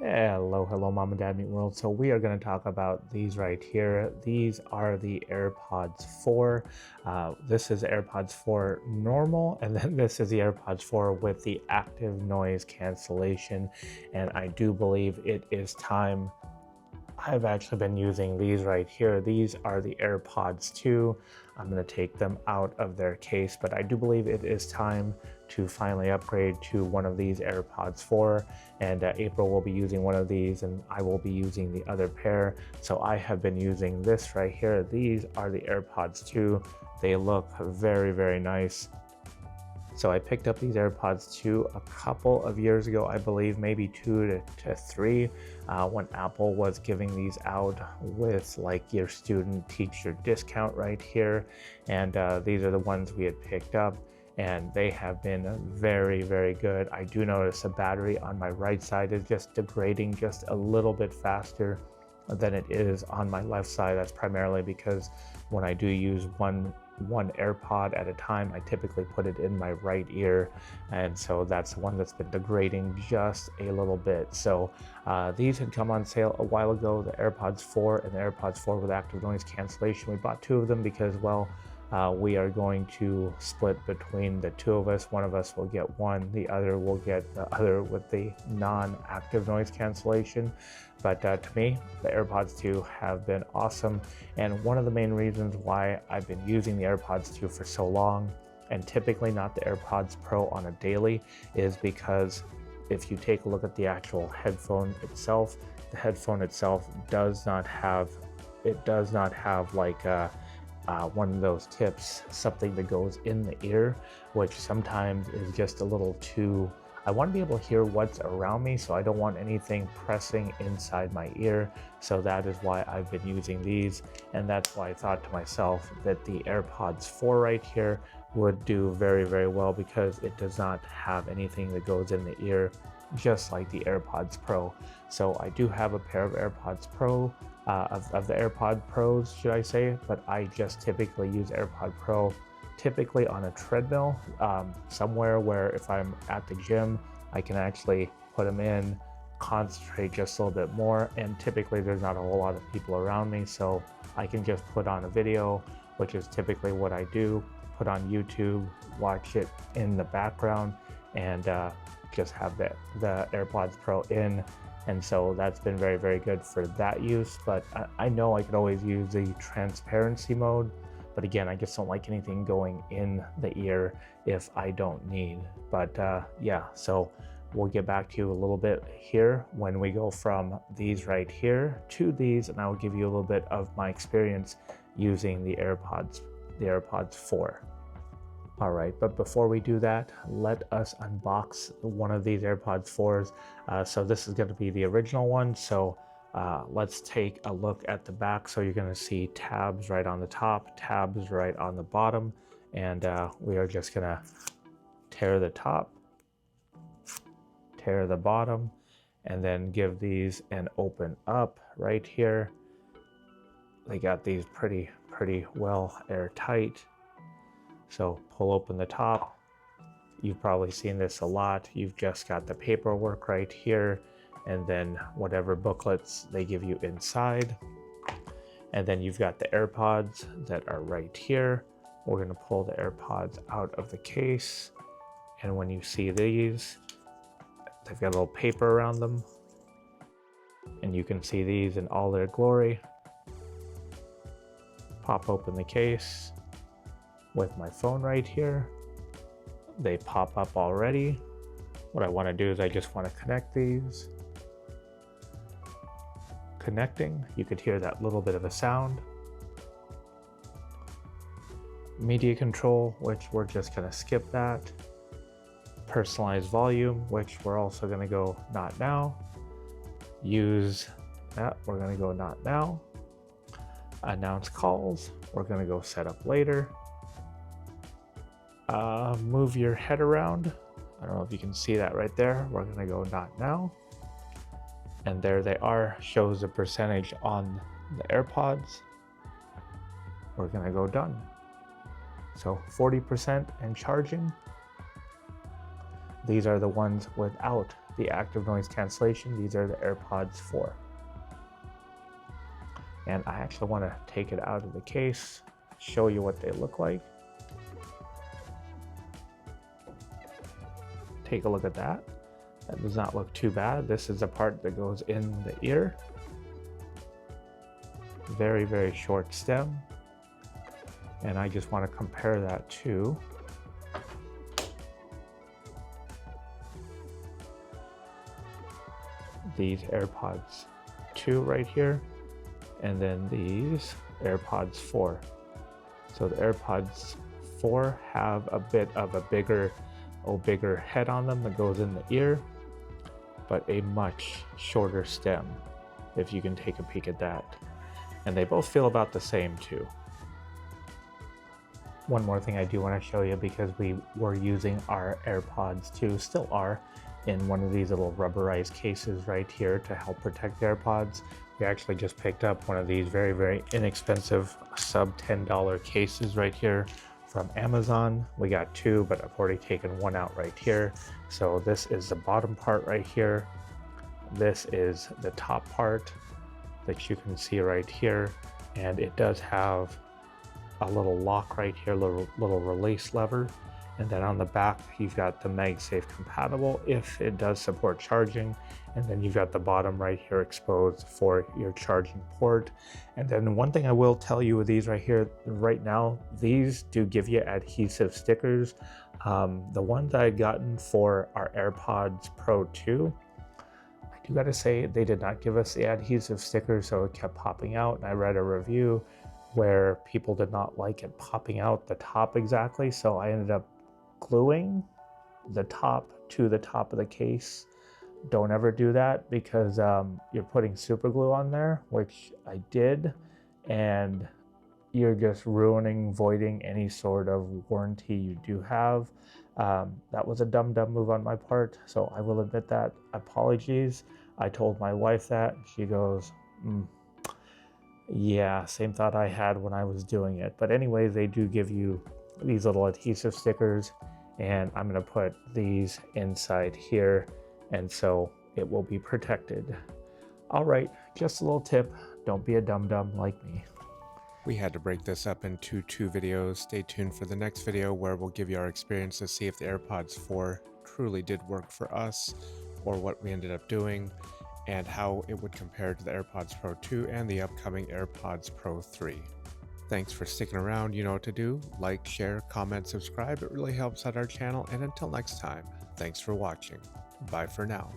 Hello, Mom and Dad Meet World. So we are going to talk about these right here. These are the AirPods 4. This is AirPods 4 normal, and then this is the AirPods 4 with the active noise cancellation. And I do believe it is time. I've actually been using these right here. These are the AirPods 2. I'm going to take them out of their case, but I do believe it is time to finally upgrade to one of these AirPods 4. And April will be using one of these and I will be using the other pair. So I have been using this right here. These are the AirPods 2. They look very nice. So I picked up these AirPods 2 a couple of years ago, I believe maybe 2 to 3, when Apple was giving these out with like your student teacher discount right here. And these are the ones we had picked up, and they have been very good. I do notice the battery on my right side is just degrading just a little bit faster than it is on my left side. That's primarily because when I do use one AirPod at a time, I typically put it in my right ear, and so that's the one that's been degrading just a little bit. So these had come on sale a while ago, the AirPods 4 and the AirPods 4 with active noise cancellation. We bought 2 of them because, well, we are going to split between the 2 of us. One of us will get one, the other will get the other with the non-active noise cancellation. But to me, the AirPods 2 have been awesome. And one of the main reasons why I've been using the AirPods 2 for so long, and typically not the AirPods Pro on a daily, is because if you take a look at the actual headphone itself, the headphone itself does not have like one of those tips, something that goes in the ear, which sometimes is just a little too. I want to be able to hear what's around me, so I don't want anything pressing inside my ear. So that is why I've been using these, and that's why I thought to myself that the AirPods 4 right here would do very well, because it does not have anything that goes in the ear, just like the AirPods Pro. So I do have a pair of AirPods Pro, of the AirPod Pros, should I say, but I just typically use AirPod Pro typically on a treadmill, somewhere where if I'm at the gym, I can actually put them in, concentrate just a little bit more, and typically there's not a whole lot of people around me, so I can just put on a video, which is typically what I do, put on YouTube, watch it in the background, and just have the AirPods Pro in. And so that's been very good for that use. But I know I could always use the transparency mode, but again, I just don't like anything going in the ear if I don't need. But yeah, so we'll get back to you a little bit here when we go from these right here to these, and I will give you a little bit of my experience using the AirPods 4. All right, but before we do that, let us unbox one of these AirPods 4s. So this is going to be the original one. So let's take a look at the back. So you're going to see tabs right on the top, tabs right on the bottom, and we are just going to tear the top, tear the bottom, and then give these an open up right here. They got these pretty well airtight. So pull open the top. You've probably seen this a lot. You've just got the paperwork right here, and then whatever booklets they give you inside. And then you've got the AirPods that are right here. We're gonna pull the AirPods out of the case. And when you see these, they've got a little paper around them. And you can see these in all their glory. Pop open the case. With my phone right here, they pop up already. What I want to do is I just want to connect these. Connecting, you could hear that little bit of a sound. Media control, which we're just going to skip that. Personalized volume, which we're also going to go not now. Use that, we're going to go not now. Announce calls, we're going to go set up later. Move your head around. I don't know if you can see that right there. We're gonna go not now. And there they are, shows the percentage on the AirPods. We're gonna go done. So 40% and charging. these are the ones without the active noise cancellation. These are the AirPods 4. And I actually want to take it out of the case, show you what they look like. Take a look at that. That does not look too bad. This is the part that goes in the ear. Very, very short stem. And I just want to compare that to these AirPods 2 right here, and then these AirPods 4. So the AirPods 4 have a bit of a bigger head on them that goes in the ear, but a much shorter stem, if you can take a peek at that. And they both feel about the same too. One more thing I do want to show you, because we were using our AirPods 2, still are, in one of these little rubberized cases right here to help protect the AirPods. We actually just picked up one of these very, very inexpensive sub $10 cases right here from Amazon. We got two, but I've already taken one out right here. So this is the bottom part right here. This is the top part that you can see right here. And it does have a little lock right here, little release lever. And then on the back, you've got the MagSafe compatible if it does support charging. And then you've got the bottom right here exposed for your charging port. And then one thing I will tell you with these right here, right now, these do give you adhesive stickers. The ones I had gotten for our AirPods Pro 2, I do gotta say, they did not give us the adhesive stickers, so it kept popping out. And I read a review where people did not like it popping out the top exactly. So I ended up gluing the top to the top of the case. Don't ever do that, because you're putting super glue on there, which I did, and you're just voiding any sort of warranty you do have. That was a dumb move on my part, so I will admit that. Apologies. I told my wife that. She goes, yeah, same thought I had when I was doing it. But anyways, they do give you these little adhesive stickers, and I'm going to put these inside here, and so it will be protected. All right, just a little tip. Don't be a dum-dum like me. We had to break this up into 2 videos. Stay tuned for the next video where we'll give you our experience to see if the AirPods 4 truly did work for us, or what we ended up doing, and how it would compare to the AirPods Pro 2 and the upcoming AirPods Pro 3. Thanks for sticking around. You know what to do. Like, share, comment, subscribe. It really helps out our channel. And until next time, thanks for watching. Bye for now.